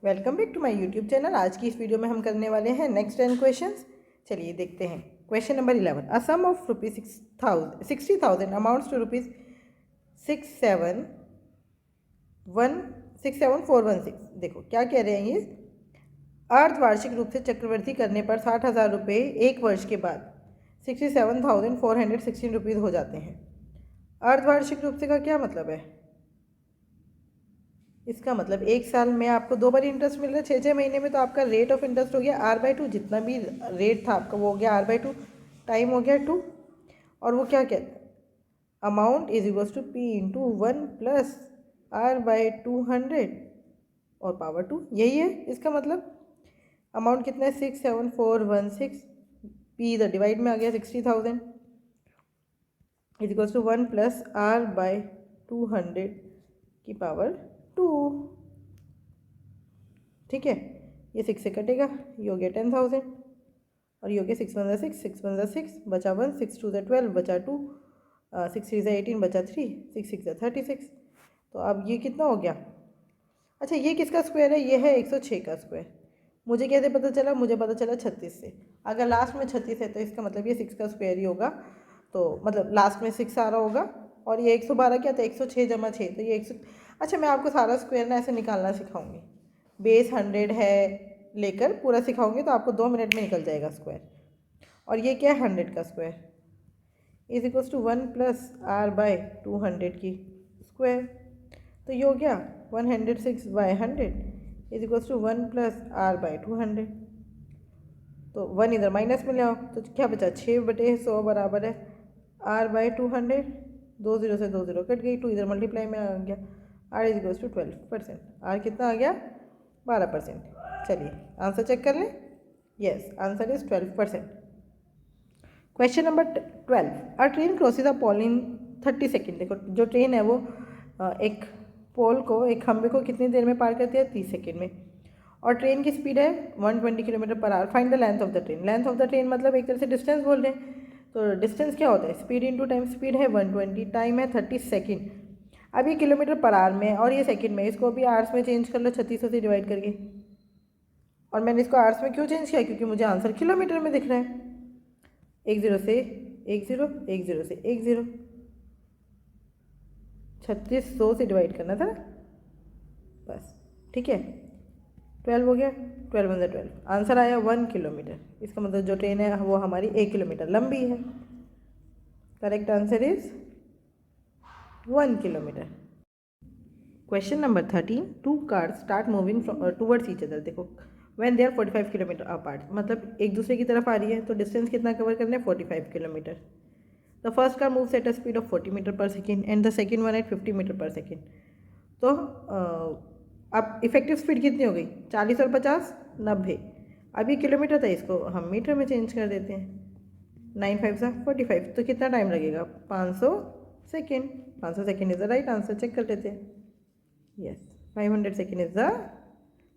Welcome back to my YouTube channel. आज की इस वीडियो में हम करने वाले हैं नेक्स्ट 10 क्वेश्चंस। चलिए देखते हैं। Question number 11, a sum of rupees 60,000 amounts to rupees 67416। देखो क्या कह रहे हैं ये। अर्धवार्षिक रूप से चक्रवृद्धि करने पर 60,000 रुपये एक वर्ष के बाद 67,416 रुपीज़ हो जाते हैं। अर्धवार्षिक रूप से का क्या मतलब है? इसका मतलब एक साल में आपको 2 बार इंटरेस्ट मिल रहा है, 6 महीने में, तो आपका रेट ऑफ इंटरेस्ट हो गया R/2। जितना भी रेट था आपका वो हो गया R/2, टाइम हो गया 2। और वो क्या कहते हैं, amount is equals to P into 1 plus R/200 और पावर 2। यही है इसका मतलब। अमाउंट कितना है 67416, P इधर डिवाइड में आ गया 60,000 is equals to 1 plus R/200 की पावर 2। ठीक है, ये 6 से कटेगा, ये हो गया 10,000 और ये हो गया 6 1 6, 6 1 6 बचा 1, 6 2 12 बचा 2, 6 3 18 बचा 3, 6 6 36। तो अब ये कितना हो गया? अच्छा, ये किसका स्क्वायर है? ये है 106 का स्क्वायर। मुझे कैसे पता चला? मुझे पता चला 36 से। अगर लास्ट में 36 है तो इसका मतलब ये 6 का स्क्वायर ही होगा। तो मतलब लास्ट में 6 आ रहा होगा। और ये 112 क्या था? 106 जमा 6, तो ये 100। अच्छा, मैं आपको सारा स्क्वायर ना ऐसे निकालना सिखाऊंगी। बेस 100 है लेकर पूरा सिखाऊंगी तो आपको 2 मिनट में निकल जाएगा स्क्वायर। और ये क्या है? 100 का square is equals to 1 plus R/200 की स्क्वायर। तो ये हो गया 106/100 is equals to 1 plus R/200। तो 1 इधर माइनस में ले आओ तो क्या बचा? 6/100 बराबर है R/200। 2 0 से 2 0 कट गई, 2 इधर मल्टीप्लाई में आ गया। R is equals to 12%। R कितना आ गया? 12%। चलिए आंसर चेक कर लें। Yes, answer is 12%। Question number 12, a train crosses a pole in 30 second. देखो जो ट्रेन है वो एक पोल को, एक खंबे को कितनी देर में पार करती है? 30 सेकेंड में। और ट्रेन की स्पीड है 120 kilometre per hour. Find the length of the train. Length of the train मतलब एक तरह से डिस्टेंस बोल रहे हैं। तो डिस्टेंस क्या होता है? Speed into time. स्पीड है 120, टाइम है 30 सेकेंड। अब ये किलोमीटर पर आवर में और ये सेकेंड में, इसको अभी आवर्स में चेंज कर लो 3600 से डिवाइड करके। और मैंने इसको आवर्स में क्यों चेंज किया? क्योंकि मुझे आंसर किलोमीटर में दिख रहा है। 1 0 से 1 0, 1 0 से 1 0, 3600 से डिवाइड करना था बस। ठीक है, 12 हो गया, 12 1 12। आंसर आया 1 किलोमीटर। इसका मतलब जो ट्रेन है वो हमारी 1 किलोमीटर लंबी है। Correct answer is 1 kilometre. Question number 13, two cars start moving towards each other. देखो when they are 45 kilometre apart, मतलब एक दूसरे की तरफ आ रही है तो डिस्टेंस कितना कवर करना है? 45 kilometre. The first car moves at a speed of 40 metre per second and the second one at 50 metre per second. तो अब इफेक्टिव स्पीड कितनी हो गई? 40 और 50 90। अब ये किलोमीटर था, इसको हम मीटर में चेंज कर देते हैं। 9 5 सा 45। तो कितना टाइम लगेगा? 500 second. 500 second is the right answer. Check कर लेते हैं। Yes, 500 second is the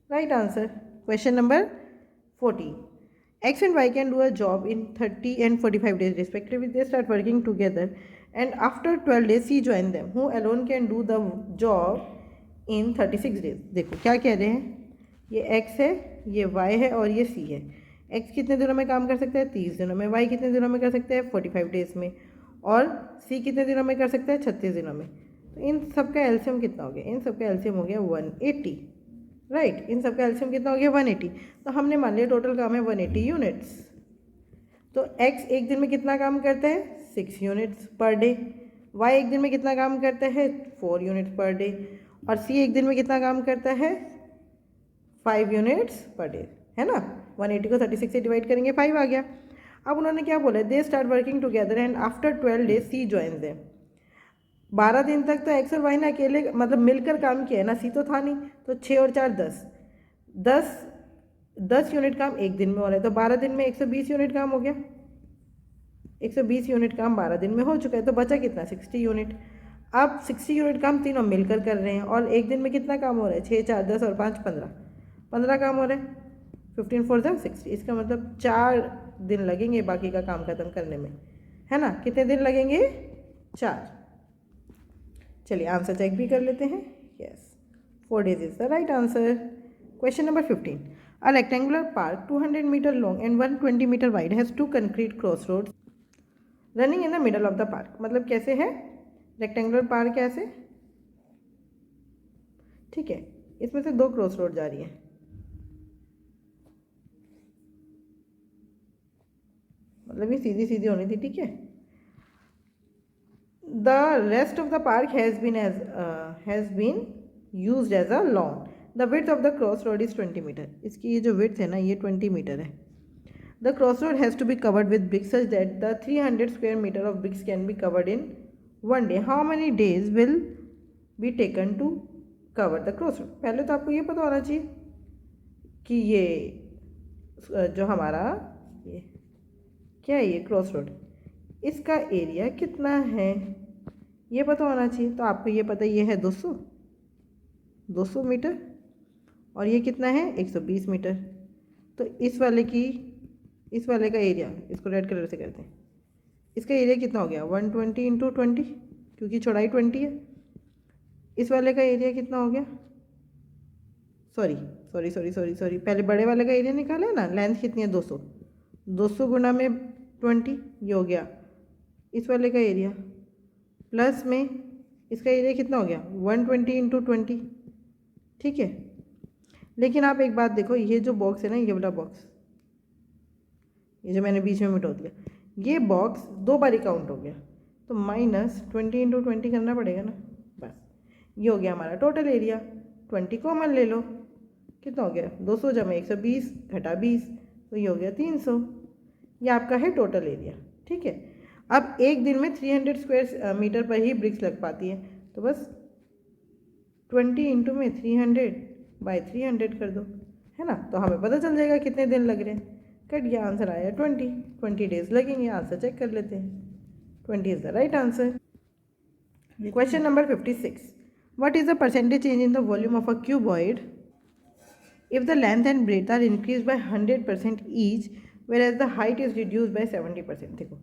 right answer. Question number 14. X and Y can do a job in 30 and 45 days respectively. They start working together and after 12 days C join them. Who alone can do the job in 36 days? देखो क्या कह रहे हैं, ये X है, ये Y है और ये C है। X कितने दिनों में काम कर सकता है? 30 दिनों में। Y कितने दिनों में कर सकता है? 45 डेज में। और C कितने दिनों में कर सकता है? 36 दिनों में। तो इन सब का एलसीएम कितना हो गया? इन सब का एलसीएम हो गया 180। राइट, इन सब का एलसीएम कितना हो गया? 180। तो हमने मान लिया टोटल काम है 180 यूनिट्स। तो x एक दिन में कितना काम करता है? 6 यूनिट्स पर डे। y एक दिन में कितना काम करता है? 4 यूनिट्स पर डे। और c एक दिन में कितना काम करता है? 5 यूनिट्स पर डे, है ना। 180 को 36 से डिवाइड करेंगे, 5 आ गया। अब उन्होंने क्या बोला? They start working together and after 12 days she join them. 12 दिन तक तो एक्स और वाई ने अकेले मतलब मिलकर काम किया है ना, सी तो था नहीं। तो 6 और 4 10 10 यूनिट काम एक दिन में हो रहा है। तो 12 दिन में 120 यूनिट काम हो गया। 120 यूनिट काम 12 दिन में हो चुका है। तो बचा कितना? 60 यूनिट। अब 60 यूनिट काम तीनों मिलकर कर रहे हैं और एक दिन में कितना काम हो रहा है? 6 4 10 और 5 15, 15 काम हो रहा है। 15 4 60। इसका मतलब 4 दिन लगेंगे बाकी का काम खत्म करने में, है ना। कितने दिन लगेंगे? 4। चलिए आंसर चेक भी कर लेते हैं। Yes, 4 days is the right answer. Question number 15. A rectangular park 200 meter long and 120 meter wide has two concrete crossroads running in the middle of the park. मतलब कैसे है रेक्टेंगुलर पार्क ऐसे, ठीक है, इसमें से दो क्रॉस रोड जा रही है, मतलब ये सीधी सीधी होनी थी, ठीक है. The rest of the park has been used as a lawn. The width of the crossroad is 20 meter. इसकी ये जो width है ना ये 20 मीटर है. The crossroad has to be covered with bricks such that the 300 square meter of bricks can be covered in one day. How many days will be taken to cover the crossroad? पहले तो आपको ये पता होना चाहिए कि ये जो हमारा ये क्या है, ये क्रॉसरोड, इसका एरिया कितना है ये पता होना चाहिए. तो आपको ये पता ये है 200 मीटर और ये कितना है 120 मीटर. तो इस वाले का एरिया, इसको रेड कलर से करते हैं, इसका एरिया कितना हो गया 120 इंटू 20 क्योंकि चौड़ाई 20 है. इस वाले का एरिया कितना हो गया, सॉरी पहले बड़े वाले का एरिया निकाला है ना, लेंथ कितनी है 200 गुना में 20 ये हो गया इस वाले का एरिया, प्लस में इसका एरिया कितना हो गया 120 इंटू 20, ठीक है. लेकिन आप एक बात देखो, ये जो बॉक्स है ना, ये वाला बॉक्स, ये जो मैंने बीच में मिटा दिया, ये बॉक्स दो बारी काउंट हो गया, तो -20 इंटू 20 करना पड़ेगा ना. बस ये हो गया हमारा टोटल एरिया. 20 कॉमन ले लो, कितना हो गया 200 जमा 120 घटा 20, तो ये हो गया 300. ये आपका है टोटल एरिया, ठीक है. अब एक दिन में 300 स्क्वायर मीटर पर ही ब्रिक्स लग पाती है, तो बस 20 इंटू में 300 बाई 300 कर दो, है ना. तो हमें पता चल जाएगा कितने दिन लग रहे हैं. कट गया, आंसर आया 20 डेज लगेंगे. आंसर चेक कर लेते हैं. 20 is the right answer. Question number 56. What is the percentage change in the volume of a cuboid if the length and breadth are increase by 100% each whereas the height is reduced by 70%. देखो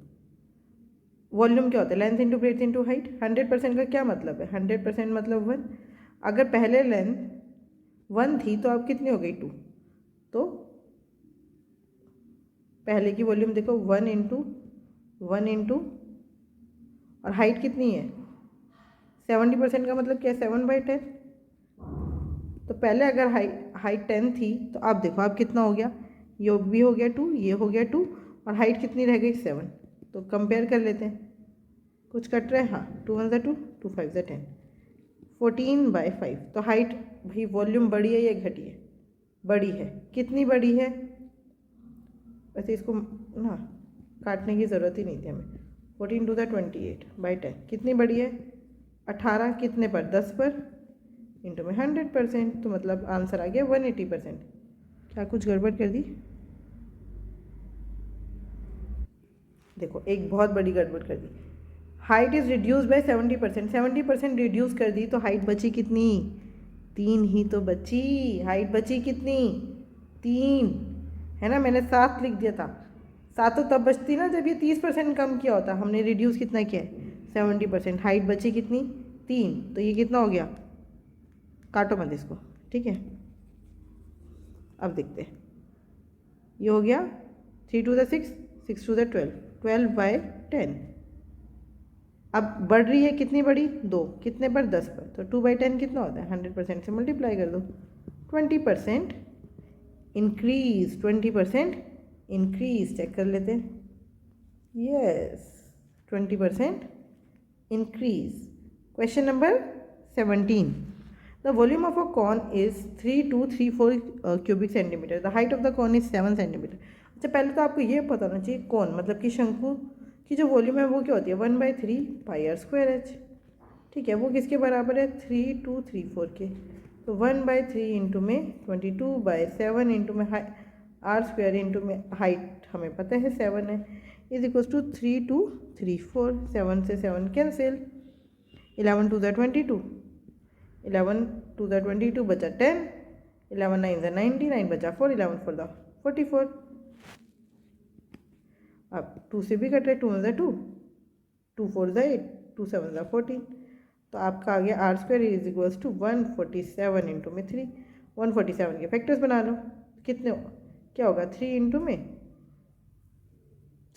volume क्या होता है, length into breadth into height. 100% का क्या मतलब है, 100% मतलब 1. अगर पहले लेंथ 1 थी तो अब कितनी हो गई 2, तो पहले की वॉल्यूम देखो 1 इंटू और हाइट कितनी है 70% का मतलब क्या है 7/10. तो पहले अगर हाइट 10 थी तो अब देखो अब कितना हो गया, ये भी हो गया 2, ये हो गया 2 और हाइट कितनी रह गई 7. तो कंपेयर कर लेते हैं, कुछ कट रहा है, हाँ 2 1 ज़ा 2 2 5 ज़ा 10 14/5. तो हाइट भाई वॉल्यूम बड़ी है या घटी है, बड़ी है. कितनी बड़ी है, वैसे इसको ना काटने की ज़रूरत ही नहीं थी हमें. 14 2 ज़ा 28/10 कितनी बड़ी है 18, कितने पर 10 पर इंटू में 100%. तो मतलब आंसर आ गया 180%. क्या कुछ गड़बड़ कर दी, देखो एक बहुत बड़ी गड़बड़ कर दी. Height is reduce by 70%, 70% reduce कर दी तो हाइट बची कितनी 3 ही तो बची. हाइट बची कितनी 3, है ना. मैंने 7 लिख दिया था, 7 तो तब बचती ना जब ये 30% कम किया होता. हमने रिड्यूस कितना किया है 70%. हाइट बची कितनी 3, तो ये कितना हो गया, काटो मत इसको, ठीक है. अब देखते हैं, ये हो गया 3 2 ज़ा 6 6 2 ज़ा 12/10. अब बढ़ रही है कितनी बड़ी 2, कितने पर 10 पर, तो 2/10 कितना होता है 100% से मल्टीप्लाई कर दो. 20% इंक्रीज, 20% इंक्रीज, चेक कर लेते हैं. Yes 20% increase. Question number 17. The volume of a cone is 3234 cubic centimeter. The height of the cone is 7 centimeter. अच्छा पहले तो आपको ये पता होना चाहिए कौन मतलब कि शंकु की जो वॉल्यूम है वो क्या होती है 1/3 πr²h, ठीक है. वो किसके बराबर है 3234 के. तो 1/3 इंटू में 22/7 इंटू में r² इंटू में हाइट हमें पता है 7 है इज इक्वल्स टू 3234. 7 से 7 कैंसिल, 11 2 ज़ा 22, 11 2 ज़ा 22 बचा 10, 11 9 ज़ा 90, 9 बचा 4, 11 4 ज़ा 44. अब 2 से भी कट रहे, 2 1 ज़ा 2, 2 4 ज़ा 8, 2 7 ज़ा 14. तो आपका आ गया r² is equals to 147 into में 3. 147 के फैक्टर्स बना लो, कितने क्या होगा 3 इंटू में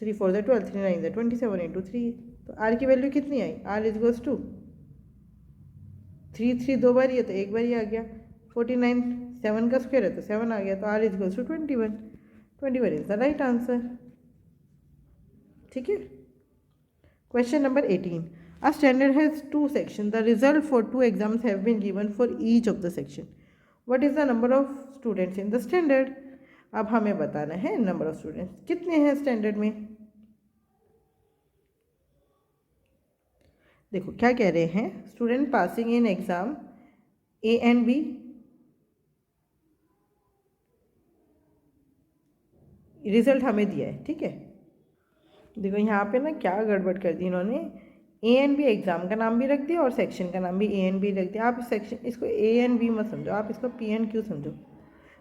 3 4 12, 3 9 27 इंटू 3, तो आर की वैल्यू कितनी आई, आर इज गोज टू 3 3 दो बार ही है तो एक बार ही आ गया, 49 7 का स्क्वायर है तो 7 आ गया, तो R is goes to 21, 21 is the right answer. ठीक है। Question number 18, a standard has 2 sections, the result for 2 exams have been given for each of the section, what is the number of students in the standard। अब हमें बताना है number of students कितने हैं standard में। देखो क्या कह रहे हैं, student passing in exam A and B, result हमें दिया है। ठीक है, देखो यहाँ पे ना क्या गड़बड़ कर दी इन्होंने, ए एंड बी एग्जाम का नाम भी रख दिया और सेक्शन का नाम भी ए एंड बी रख दिया। आप सेक्शन इसको ए एंड बी मत समझो, आप इसको पी एंड क्यू समझो,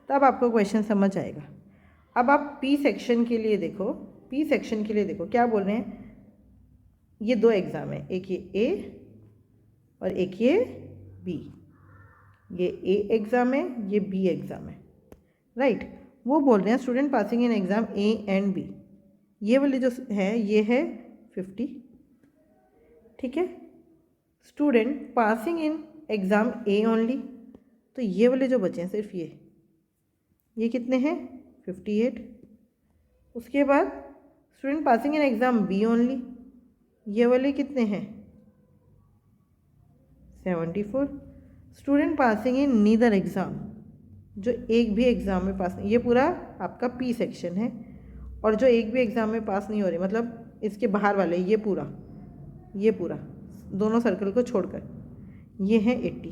तब आपको क्वेश्चन समझ आएगा। अब आप पी सेक्शन के लिए देखो, पी सेक्शन के लिए देखो क्या बोल रहे हैं, ये 2 एग्ज़ाम है, एक ये ए और एक ये बी, ये ए एग्ज़ाम है ये बी एग्ज़ाम है, राइट। वो बोल रहे हैं student passing in exam A and B, ये वाले जो है ये है 50। ठीक है, student passing in exam A only, तो ये वाले जो बचे हैं सिर्फ ये कितने हैं 58। उसके बाद student passing in exam B only, ये वाले कितने हैं 74। Student passing in neither exam, जो एक भी एग्ज़ाम में पास नहीं, ये पूरा आपका पी सेक्शन है, और जो एक भी एग्ज़ाम में पास नहीं हो रहे मतलब इसके बाहर वाले ये पूरा दोनों सर्कल को छोड़कर ये हैं 80।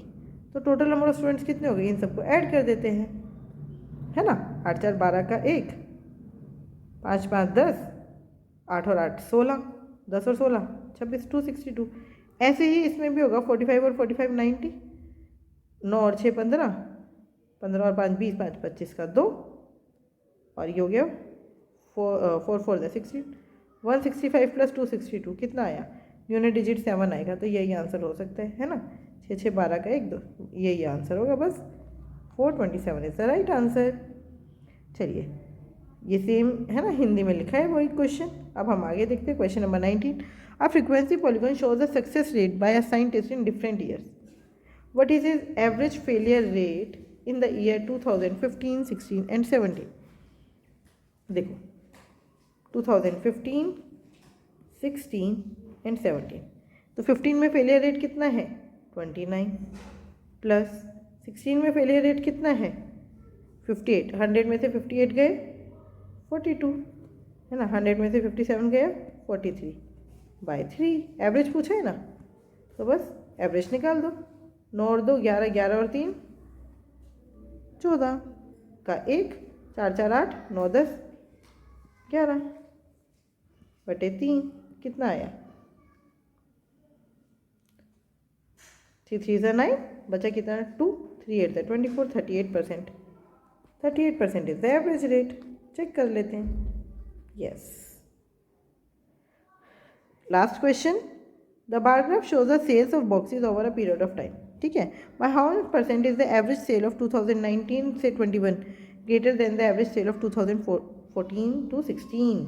तो टोटल नंबर ऑफ स्टूडेंट्स कितने हो गए, इन सबको ऐड कर देते हैं, है ना। 8 4 12 का 1, 5 5 10, 8 और 8 16, 10 और 16 26, 262। ऐसे ही इसमें भी होगा 45 और 45 90, 9 और 6 15, 15 और 5 20, 5 25 का 2, और ये हो गया 4 4 16, 165 प्लस 262 कितना आया, यूनिट डिजिट 7 आएगा, तो यही आंसर हो सकता है ना। 6 6 12 का 1 2, यही आंसर होगा बस, 427 इज द राइट आंसर। चलिए ये सेम है ना, हिंदी में लिखा है वही क्वेश्चन। अब हम आगे देखते हैं question number 19, a frequency polygon shows a success rate by a scientist in different years, what is his average failure rate in the year 2015 16 and 17। देखो 2015 16 एंड 17, तो 15 में फेलियर रेट कितना है 29, प्लस 16 में फेलियर रेट कितना है 58, 100 में से 58 गए 42, है ना, 100 में से 57 गया 43 बाय 3, एवरेज पूछा है ना, तो बस एवरेज निकाल दो, 9 और 2 11, 11 और 3 14 का 1, 4 4 8, 9 10 11 बटे 3 कितना आया 3 3 9, बचा कितना 2, 3 8 24, 38%, 38% is the average rate. Check कर लेते हैं, yes. Last question, the bar graph shows the sales of boxes over a period of time. ठीक है, by how % is the average sale of 2019 से 21 greater than the average sale of 2014 to 16।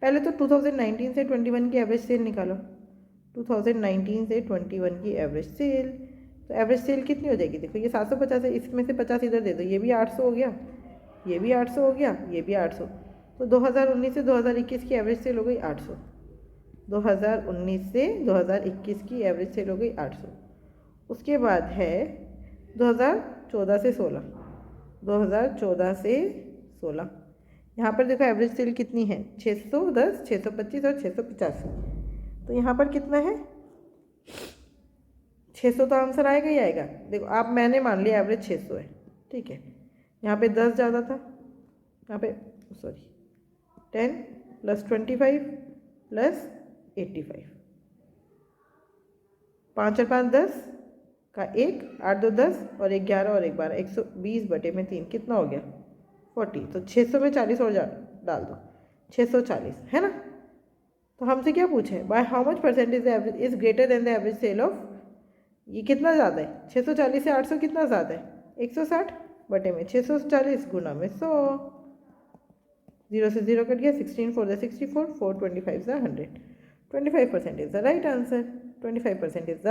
पहले तो 2019 से 21 की एवरेज सेल निकालो, 2019 से 21 की एवरेज सेल, तो एवरेज सेल कितनी हो जाएगी, देखो ये 750 है, इसमें से 50 इधर दे दो, ये भी 800 हो गया, ये भी 800 हो गया, ये भी 800, तो 2019 से 2021 की एवरेज सेल हो गई 800, 2019 से 2021 की एवरेज सेल हो गई 800। उसके बाद है 2014 से 16, 2014 से 16, यहाँ पर देखो एवरेज सेल कितनी है 610, 625 और 685, तो यहाँ पर कितना है 600, तो आंसर आएगा ही आएगा। देखो आप मैंने मान लिया एवरेज 600 है, ठीक है, यहाँ पे 10 ज़्यादा था, यहाँ पे सॉरी 10 प्लस 25 प्लस 85, 5 और 5 10 का 1, 8 2 10 और 1 11 और 1 12, 120 बटे में 3 कितना हो गया 40, तो 600 में 40 और डाल दो 640, है ना। तो हमसे क्या पूछा है, by how much % is average is greater than the average sale of, ये कितना ज़्यादा है 640 से 800 कितना ज़्यादा है 160, बटे में 640 गुना में 100, 0 से 0 कट गया, 16 4 the 64, 4 25 the 100, 25% is the right answer, 25% is the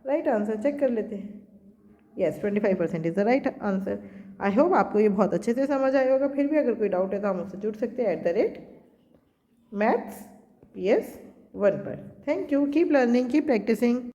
right answer. Check कर लेते हैं। Yes 25% is the right answer. I hope आपको ये बहुत अच्छे से समझ आया होगा। फिर भी अगर कोई डाउट है तो हम उससे जुड़ सकते हैं @mathsps1 पर। Thank you, keep learning, keep practising.